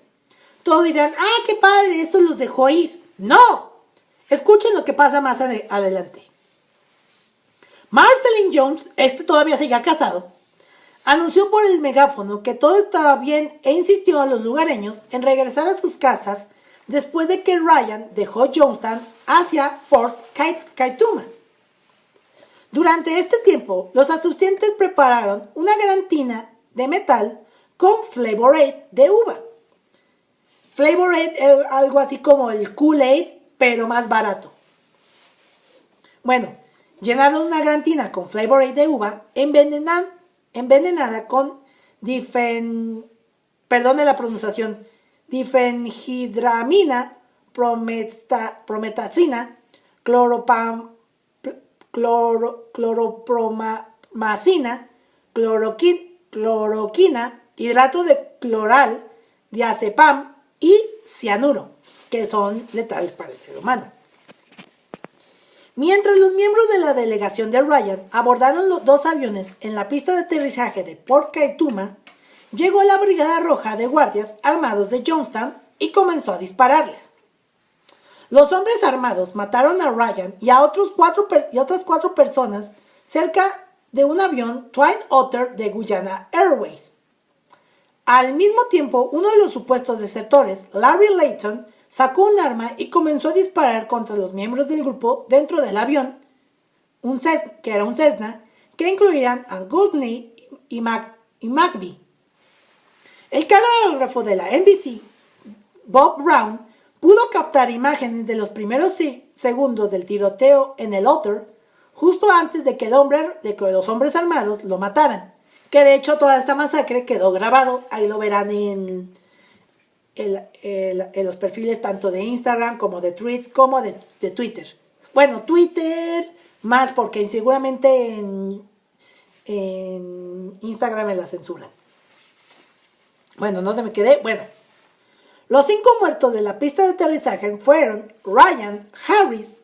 Todos dirán, ¡ah, qué padre! Esto los dejó ir. ¡No! Escuchen lo que pasa más adelante. Marceline Jones, todavía seguía casado, anunció por el megáfono que todo estaba bien e insistió a los lugareños en regresar a sus casas después de que Ryan dejó Jonestown hacia Port Kaituma. Durante este tiempo, los asistentes prepararon una gran tina de metal con Flavor Aid de uva. Flavor Aid es algo así como el Kool-Aid, pero más barato. Bueno, llenaron una gran tina con Flavor Aid de uva envenenada con difenhidramina, prometacina, cloropromacina, cloroquina, hidrato de cloral, diazepam y cianuro, que son letales para el ser humano. Mientras los miembros de la delegación de Ryan abordaron los 2 aviones en la pista de aterrizaje de Port Kaituma, llegó la Brigada Roja de guardias armados de Jonestown y comenzó a dispararles. Los hombres armados mataron a Ryan y a otras 4 personas cerca de un avión Twin Otter de Guyana Airways. Al mismo tiempo, uno de los supuestos desertores, Larry Layton, sacó un arma y comenzó a disparar contra los miembros del grupo dentro del avión, que era un Cessna, que incluían a Gusney y McBee. El camarógrafo de la NBC, Bob Brown, pudo captar imágenes de los primeros segundos del tiroteo en el Otter, justo antes de que los hombres armados lo mataran. Que de hecho toda esta masacre quedó grabado, ahí lo verán en los perfiles tanto de Instagram como de tweets como de Twitter. Bueno, Twitter más porque seguramente en Instagram me la censuran. Bueno, ¿dónde me quedé? Bueno, los 5 muertos de la pista de aterrizaje fueron Ryan Harris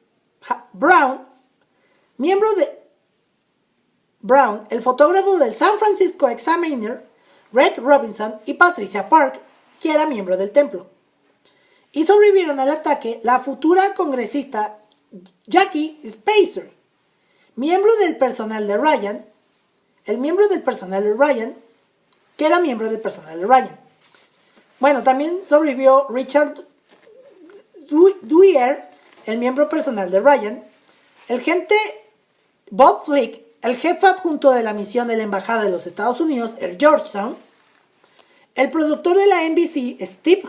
Brown, miembro de Brown, el fotógrafo del San Francisco Examiner, Greg Robinson y Patricia Park, que era miembro del templo. Y sobrevivieron al ataque la futura congresista Jackie Spacer, miembro del personal de Ryan, que era miembro del personal de Ryan. Bueno, también sobrevivió Richard Dwyer, el miembro personal de Ryan, el agente Bob Flick, el jefe adjunto de la misión de la Embajada de los Estados Unidos en Georgetown, el productor de la NBC Steve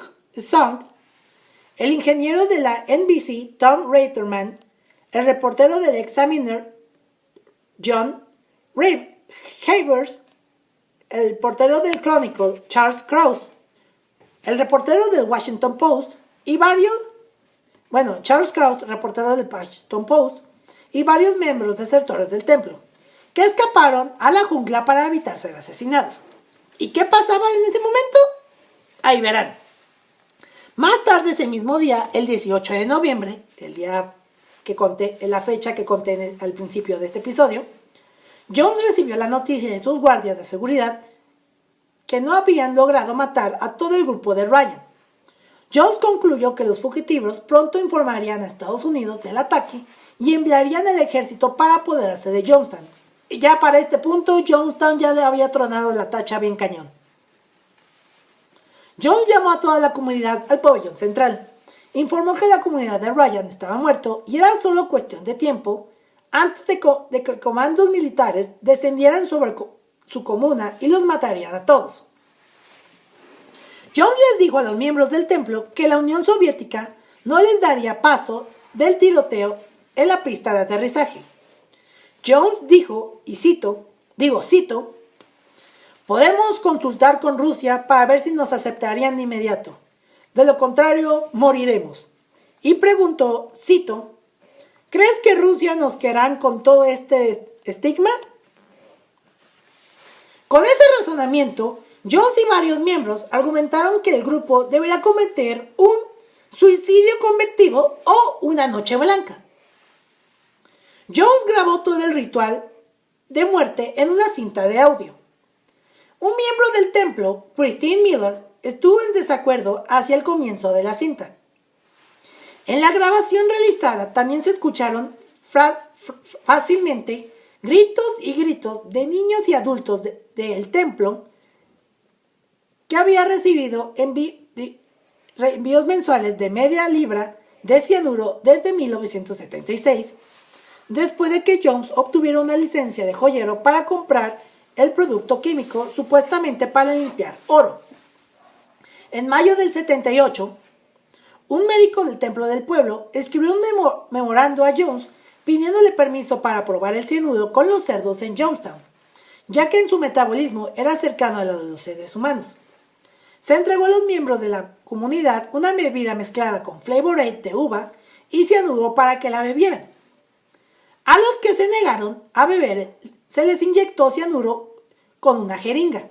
Song, el ingeniero de la NBC Tom Reiterman, el reportero del Examiner John Havers, el reportero del Chronicle Charles Krause, el reportero del Washington Post y Charles Krause, reportero del Washington Post, y varios miembros desertores del templo, que escaparon a la jungla para evitar ser asesinados. ¿Y qué pasaba en ese momento? Ahí verán. Más tarde ese mismo día, el 18 de noviembre, la fecha que conté al principio de este episodio, Jones recibió la noticia de sus guardias de seguridad que no habían logrado matar a todo el grupo de Ryan. Jones concluyó que los fugitivos pronto informarían a Estados Unidos del ataque y enviarían al ejército para apoderarse de Jonestown. Y ya para este punto, Jonestown ya le había tronado la tacha bien cañón. Jones llamó a toda la comunidad al pabellón central. Informó que la comunidad de Ryan estaba muerto y era solo cuestión de tiempo antes de que comandos militares descendieran sobre su comuna y los matarían a todos. Jones les dijo a los miembros del templo que la Unión Soviética no les daría paso del tiroteo en la pista de aterrizaje. Jones dijo, y cito, podemos consultar con Rusia para ver si nos aceptarían de inmediato. De lo contrario, moriremos. Y preguntó, cito, ¿crees que Rusia nos querrán con todo este estigma? Con ese razonamiento, Jones y varios miembros argumentaron que el grupo debería cometer un suicidio colectivo o una noche blanca. Jones grabó todo el ritual de muerte en una cinta de audio. Un miembro del templo, Christine Miller, estuvo en desacuerdo hacia el comienzo de la cinta. En la grabación realizada también se escucharon fácilmente gritos y gritos de niños y adultos del templo que había recibido envíos mensuales de media libra de cianuro desde 1976, después de que Jones obtuviera una licencia de joyero para comprar el producto químico supuestamente para limpiar oro. En mayo del 78, un médico del templo del pueblo escribió un memorando a Jones pidiéndole permiso para probar el cianuro con los cerdos en Jonestown, ya que en su metabolismo era cercano a lo de los seres humanos. Se entregó a los miembros de la comunidad una bebida mezclada con Flavor Aid de uva y cianuro para que la bebieran. A los que se negaron a beber se les inyectó cianuro con una jeringa.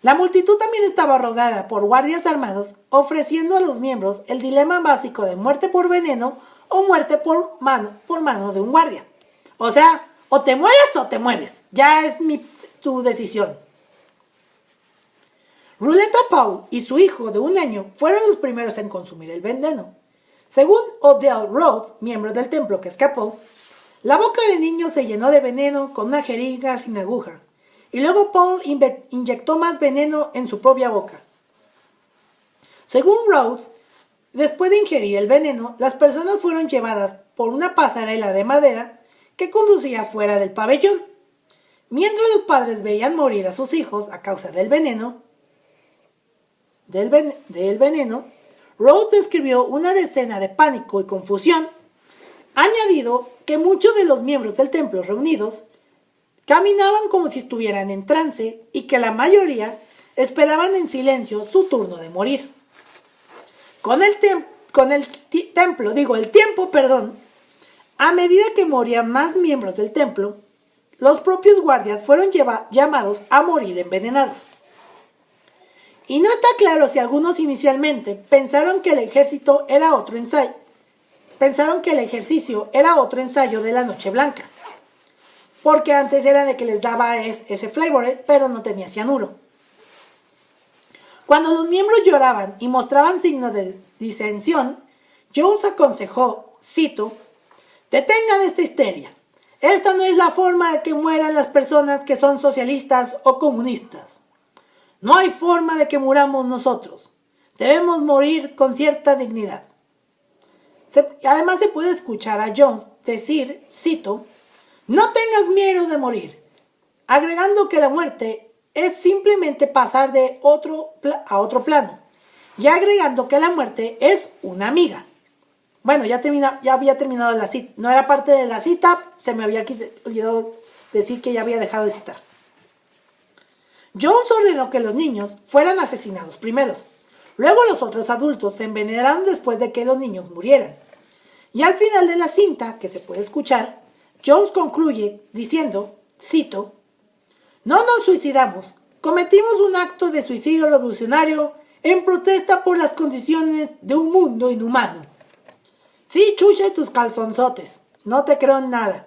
La multitud también estaba rodeada por guardias armados, ofreciendo a los miembros el dilema básico de muerte por veneno o muerte por mano de un guardia. O sea, o te mueres o te mueres. Ya es tu decisión. Ruleta Paul y su hijo de 1 año fueron los primeros en consumir el veneno. Según Odell Rhodes, miembro del templo que escapó, la boca del niño se llenó de veneno con una jeringa sin aguja, y luego Paul inyectó más veneno en su propia boca. Según Rhodes, después de ingerir el veneno, las personas fueron llevadas por una pasarela de madera que conducía fuera del pabellón. Mientras los padres veían morir a sus hijos a causa del veneno, Rhodes describió una escena de pánico y confusión, añadido que muchos de los miembros del templo reunidos caminaban como si estuvieran en trance y que la mayoría esperaban en silencio su turno de morir. A medida que morían más miembros del templo, los propios guardias fueron llamados a morir envenenados. Y no está claro si algunos inicialmente pensaron que el ejercicio era otro ensayo de la Noche Blanca, porque antes era de que les daba ese flavor, pero no tenía cianuro. Cuando los miembros lloraban y mostraban signos de disensión, Jones aconsejó, cito, «Detengan esta histeria. Esta no es la forma de que mueran las personas que son socialistas o comunistas. No hay forma de que muramos nosotros. Debemos morir con cierta dignidad». Además se puede escuchar a Jones decir, cito, «No tengas miedo de morir», agregando que la muerte es simplemente pasar a otro plano, y agregando que la muerte es una amiga. Bueno, ya había terminado la cita. No era parte de la cita, se me había olvidado decir que ya había dejado de citar. Jones ordenó que los niños fueran asesinados primeros. Luego los otros adultos se envenenaron después de que los niños murieran. Y al final de la cinta, que se puede escuchar, Jones concluye diciendo, cito, «No nos suicidamos, cometimos un acto de suicidio revolucionario en protesta por las condiciones de un mundo inhumano. Sí, chucha tus calzonzotes, no te creo en nada».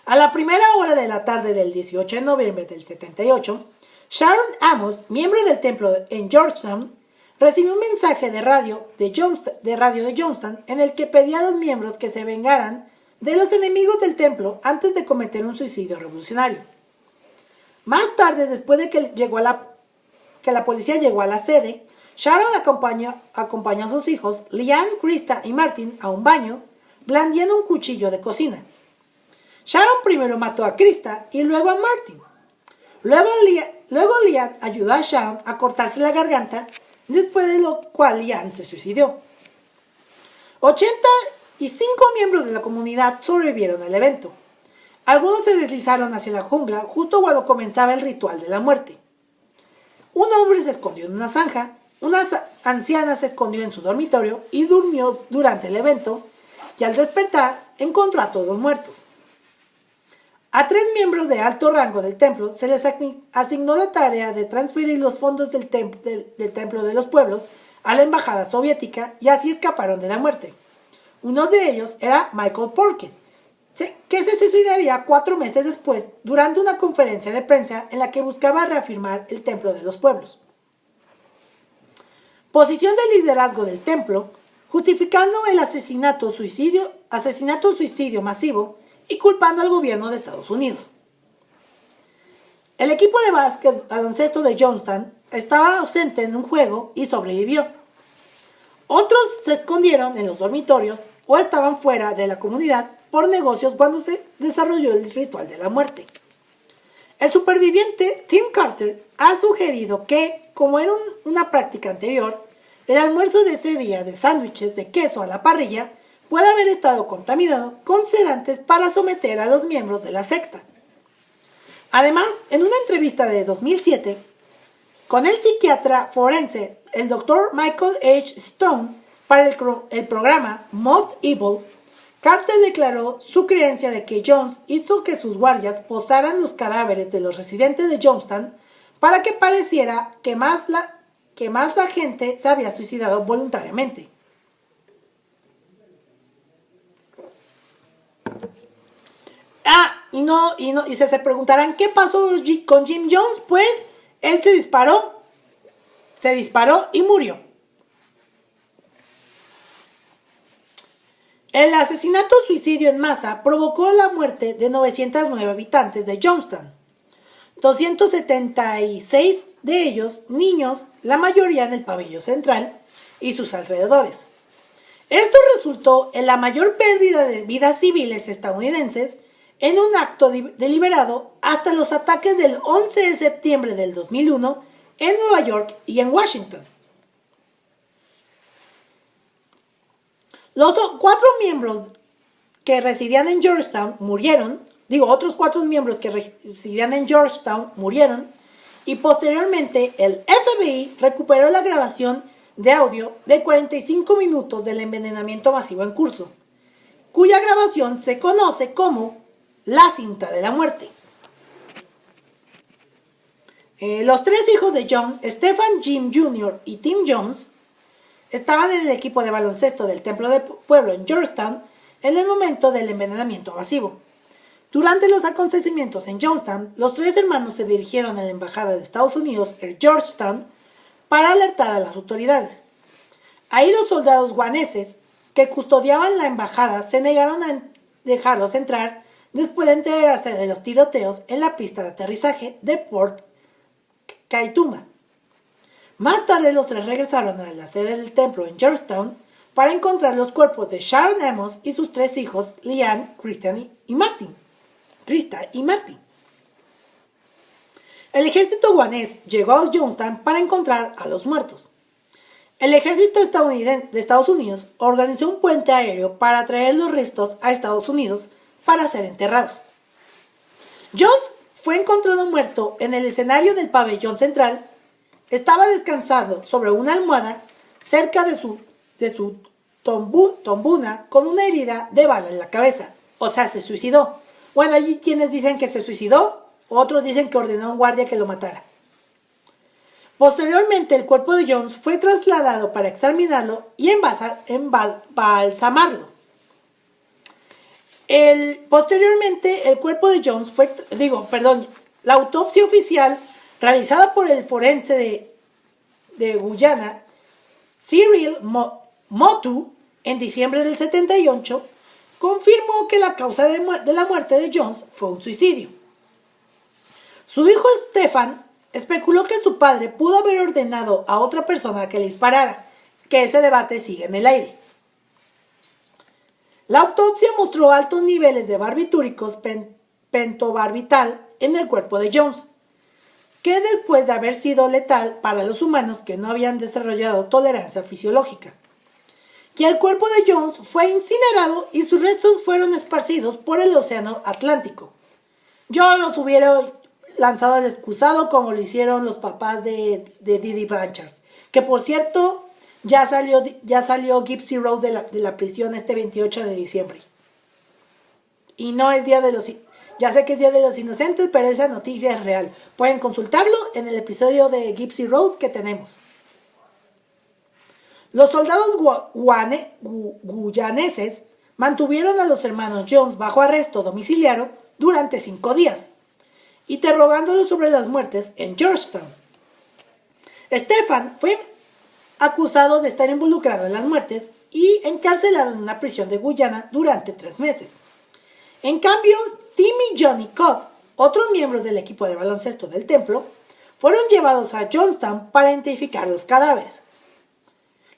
A la primera hora de la tarde del 18 de noviembre del 78, Sharon Amos, miembro del templo en Georgetown, recibió un mensaje de radio de Johnstown en el que pedía a los miembros que se vengaran de los enemigos del templo antes de cometer un suicidio revolucionario. Más tarde, después de que la policía llegó a la sede, Sharon acompañó a sus hijos, Leanne, Krista y Martin, a un baño, blandiendo un cuchillo de cocina. Sharon primero mató a Krista y luego a Martin. Luego Leanne ayudó a Sharon a cortarse la garganta, después de lo cual Leanne se suicidó. 85 miembros de la comunidad sobrevivieron al evento. Algunos se deslizaron hacia la jungla justo cuando comenzaba el ritual de la muerte. Un hombre se escondió en una zanja, una anciana se escondió en su dormitorio y durmió durante el evento, y al despertar encontró a todos muertos. A 3 miembros de alto rango del templo se les asignó la tarea de transferir los fondos del templo de los pueblos a la embajada soviética y así escaparon de la muerte. Uno de ellos era Michael Porkes, que se suicidaría 4 meses después durante una conferencia de prensa en la que buscaba reafirmar el templo de los pueblos. Posición de liderazgo del templo, justificando el asesinato-suicidio masivo y culpando al gobierno de Estados Unidos. El equipo de baloncesto de Johnstown estaba ausente en un juego y sobrevivió. Otros se escondieron en los dormitorios o estaban fuera de la comunidad por negocios cuando se desarrolló el ritual de la muerte. El superviviente Tim Carter ha sugerido que, como era una práctica anterior, el almuerzo de ese día de sándwiches de queso a la parrilla puede haber estado contaminado con sedantes para someter a los miembros de la secta. Además, en una entrevista de 2007, con el psiquiatra forense, el Dr. Michael H. Stone, para el programa Most Evil, Carter declaró su creencia de que Jones hizo que sus guardias posaran los cadáveres de los residentes de Johnstown para que pareciera que más la gente se había suicidado voluntariamente. Y se preguntarán qué pasó con Jim Jones. Pues Él se disparó y murió. El asesinato-suicidio en masa provocó la muerte de 909 habitantes de Johnstown, 276 de ellos niños, la mayoría en el pabellón central y sus alrededores. Esto resultó en la mayor pérdida de vidas civiles estadounidenses en un acto deliberado hasta los ataques del 11 de septiembre del 2001 en Nueva York y en Washington. Los 4 miembros que residían en Georgetown murieron, otros 4 miembros que residían en Georgetown murieron, y posteriormente el FBI recuperó la grabación de audio de 45 minutos del envenenamiento masivo en curso, cuya grabación se conoce como la cinta de la muerte. Los 3 hijos de John, Stephen, Jim Jr. y Tim Jones, estaban en el equipo de baloncesto del Templo del Pueblo en Georgetown en el momento del envenenamiento masivo. Durante los acontecimientos en Johnstown, los 3 hermanos se dirigieron a la embajada de Estados Unidos en Georgetown para alertar a las autoridades. Ahí los soldados guaneses que custodiaban la embajada se negaron a dejarlos entrar después de enterarse de los tiroteos en la pista de aterrizaje de Port Kaituma. Más tarde los 3 regresaron a la sede del templo en Georgetown para encontrar los cuerpos de Sharon Amos y sus 3 hijos, Leanne, Krista y Martin. El ejército guanés llegó a Johnstown para encontrar a los muertos. El ejército de Estados Unidos organizó un puente aéreo para traer los restos a Estados Unidos para ser enterrados. Jones fue encontrado muerto en el escenario del pabellón central. Estaba descansando sobre una almohada cerca de su tombuna con una herida de bala en la cabeza. O sea, se suicidó. Bueno, hay quienes dicen que se suicidó, otros dicen que ordenó a un guardia que lo matara. Posteriormente, el cuerpo de Jones fue trasladado para examinarlo y embalsamarlo. Posteriormente, el cuerpo de Jones la autopsia oficial realizada por el forense de Guyana, Cyril Motu, en diciembre del 78, confirmó que la causa de la muerte de Jones fue un suicidio. Su hijo Stephen especuló que su padre pudo haber ordenado a otra persona que le disparara, que ese debate sigue en el aire. La autopsia mostró altos niveles de barbitúricos pentobarbital en el cuerpo de Jones, que después de haber sido letal para los humanos que no habían desarrollado tolerancia fisiológica. Que el cuerpo de Jones fue incinerado y sus restos fueron esparcidos por el océano Atlántico. Yo los hubiera lanzado al excusado como lo hicieron los papás de Didi Blanchard, que por cierto ya salió Gypsy Rose de la prisión este 28 de diciembre. Y no es ya sé que es Día de los Inocentes, pero esa noticia es real. Pueden consultarlo en el episodio de Gypsy Rose que tenemos. Los soldados guyaneses mantuvieron a los hermanos Jones bajo arresto domiciliario durante 5 días, interrogándolos sobre las muertes en Georgetown. Stephen fue acusado de estar involucrado en las muertes y encarcelado en una prisión de Guyana durante 3 meses. En cambio, Tim y Johnny Cobb, otros miembros del equipo de baloncesto del templo, fueron llevados a Johnstown para identificar los cadáveres,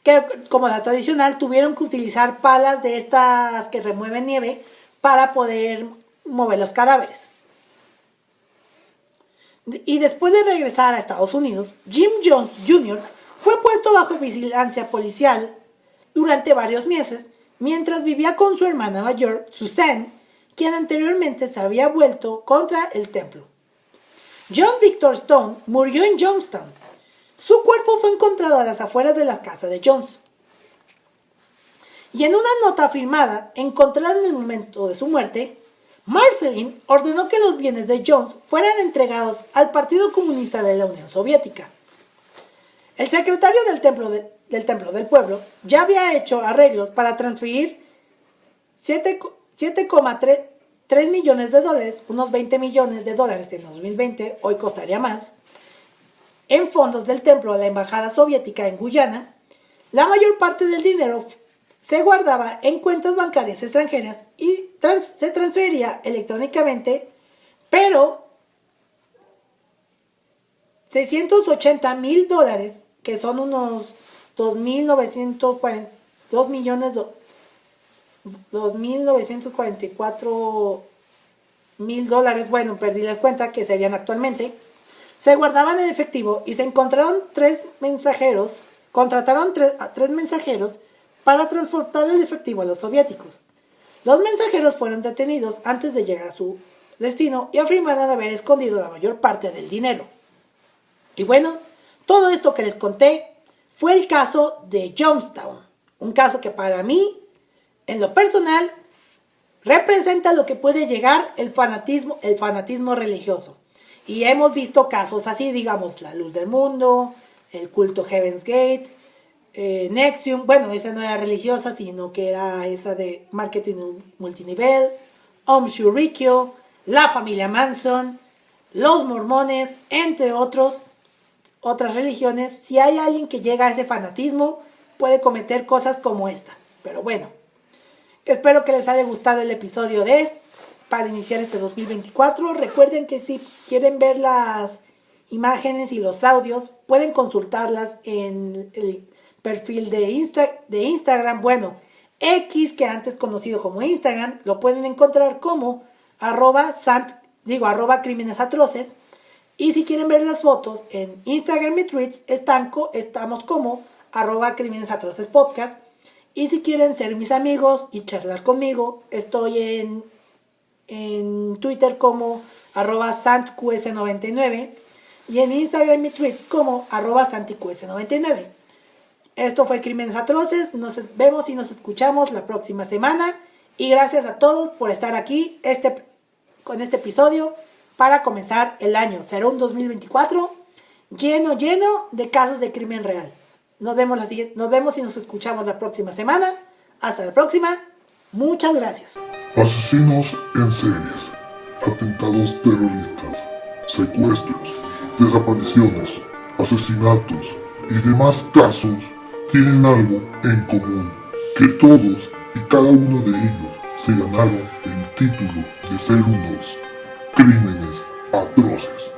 que como dato adicional tuvieron que utilizar palas de estas que remueven nieve para poder mover los cadáveres. Y después de regresar a Estados Unidos, Jim Jones Jr. fue puesto bajo vigilancia policial durante varios meses mientras vivía con su hermana mayor, Suzanne, quien anteriormente se había vuelto contra el templo. John Victor Stone murió en Johnstown. Su cuerpo fue encontrado a las afueras de la casa de Jones. Y en una nota firmada, encontrada en el momento de su muerte, Marceline ordenó que los bienes de Jones fueran entregados al Partido Comunista de la Unión Soviética. El secretario del Templo del Pueblo ya había hecho arreglos para transferir 7,3 millones de dólares, unos 20 millones de dólares en 2020, hoy costaría más, en fondos del templo de la embajada soviética en Guyana, la mayor parte del dinero se guardaba en cuentas bancarias extranjeras y se transfería electrónicamente, pero $680,000, que son unos 2.944,000 dólares, perdí la cuenta, que serían actualmente, se guardaban en efectivo y se contrataron a tres mensajeros para transportar el efectivo a los soviéticos. Los mensajeros fueron detenidos antes de llegar a su destino y afirmaron haber escondido la mayor parte del dinero. Y bueno, todo esto que les conté fue el caso de Jonestown, un caso que para mí, en lo personal, representa lo que puede llegar el fanatismo religioso. Y hemos visto casos así, digamos, la Luz del Mundo, el culto Heaven's Gate, Nexium, esa no era religiosa, sino que era esa de marketing multinivel, Om Shurikyo, la familia Manson, los mormones, entre otras religiones. Si hay alguien que llega a ese fanatismo, puede cometer cosas como esta. Pero bueno, espero que les haya gustado el episodio para iniciar este 2024. Recuerden que si quieren ver las imágenes y los audios, pueden consultarlas en el perfil de Instagram, X, que antes conocido como Instagram, lo pueden encontrar como @crímenes atroces. Y si quieren ver las fotos en Instagram y Tweets, estamos como @crímenes atroces podcast. Y si quieren ser mis amigos y charlar conmigo, estoy en Twitter como @santqs99 y en Instagram y Tweets como @santiqs99. Esto fue Crímenes Atroces. Nos vemos y nos escuchamos la próxima semana. Y gracias a todos por estar aquí con este episodio para comenzar el año. Será un 2024 lleno de casos de crimen real. Nos vemos y nos escuchamos la próxima semana. Hasta la próxima. Muchas gracias. Asesinos en series, atentados terroristas, secuestros, desapariciones, asesinatos y demás casos tienen algo en común, que todos y cada uno de ellos se ganaron el título de ser unos crímenes atroces.